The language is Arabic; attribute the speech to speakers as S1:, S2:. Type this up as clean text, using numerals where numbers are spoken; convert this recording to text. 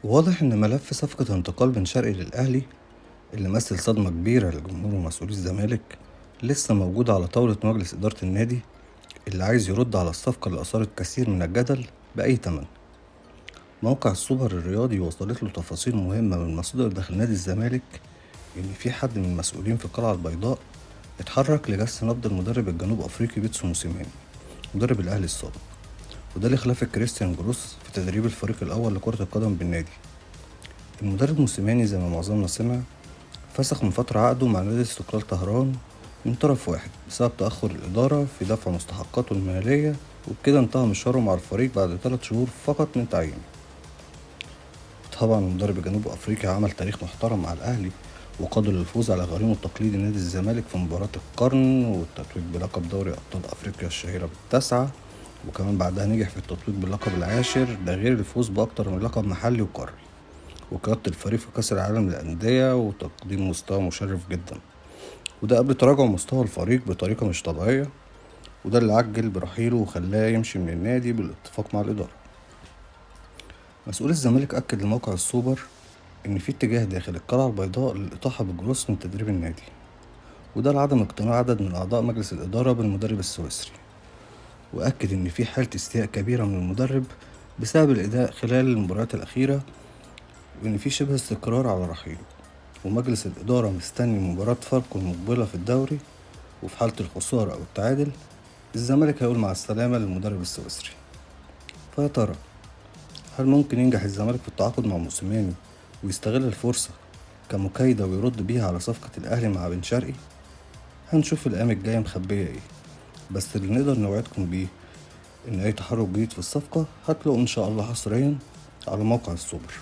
S1: واضح إن ملف صفقة انتقال بن شرقي للأهلي اللي مثل صدمة كبيرة لجمهور ومسؤولي الزمالك لسه موجود على طاولة مجلس إدارة النادي اللي عايز يرد على الصفقة اللي أثارت كثير من الجدل بأي تمن. موقع السوبر الرياضي وصلت له تفاصيل مهمة من مصادر داخل نادي الزمالك إن في حد من المسؤولين في القلعة البيضاء اتحرك لجس نبض المدرب الجنوب أفريقي بيتسو موسيماني مدرب الأهلي السابق، وده لخلافة كريستيان جروس في تدريب الفريق الأول لكرة القدم بالنادي. المدرب موسيماني زي ما معظمنا سمع فسخ من فترة عقده مع نادي استقلال طهران من طرف واحد بسبب تأخر الإدارة في دفع مستحقاته المالية، وبكده انتهى مشواره مع الفريق بعد 3 شهور فقط من تعيينه. طبعا المدرب الجنوب أفريقي عمل تاريخ محترم مع الأهلي وقادر للفوز على غريمه التقليدي نادي الزمالك في مباراة القرن والتتويج بلقب دوري أبطال أفريقيا الشهيرة بالتاسعة، وكمان بعدها نجح في التتويج باللقب العاشر، ده غير الفوز بأكتر من لقب محلي وقاري وقيادة الفريق في كأس العالم للأندية وتقديم مستوى مشرف جدا، وده قبل تراجع مستوى الفريق بطريقة مش طبيعية، وده اللي عجل برحيله وخلاه يمشي من النادي بالاتفاق مع الإدارة. مسؤول الزمالك أكد لموقع السوبر إن في اتجاه داخل القلعة البيضاء للإطاحة بجروس من تدريب النادي، وده لعدم اقتناع عدد من أعضاء مجلس الإدارة بالمدرب السويسري، وأكد إن في حالة استياء كبيرة من المدرب بسبب الأداء خلال المباريات الأخيرة، وإن في شبه استقرار على رحيله، ومجلس الإدارة مستني مباراة فاركو المقبلة في الدوري، وفي حالة الخسارة أو التعادل الزمالك هيقول مع السلامة للمدرب السويسري. فيا ترى هل ممكن ينجح الزمالك في التعاقد مع موسيماني ويستغل الفرصة كمكايدة ويرد بيها على صفقة الأهلي مع بن شرقي؟ هنشوف الأيام الجاية مخبية إيه، بس اللي نقدر نوعدكم بيه إن أي تحرك جديد في الصفقة هتلاقوا إن شاء الله حصريا على موقع السوبر.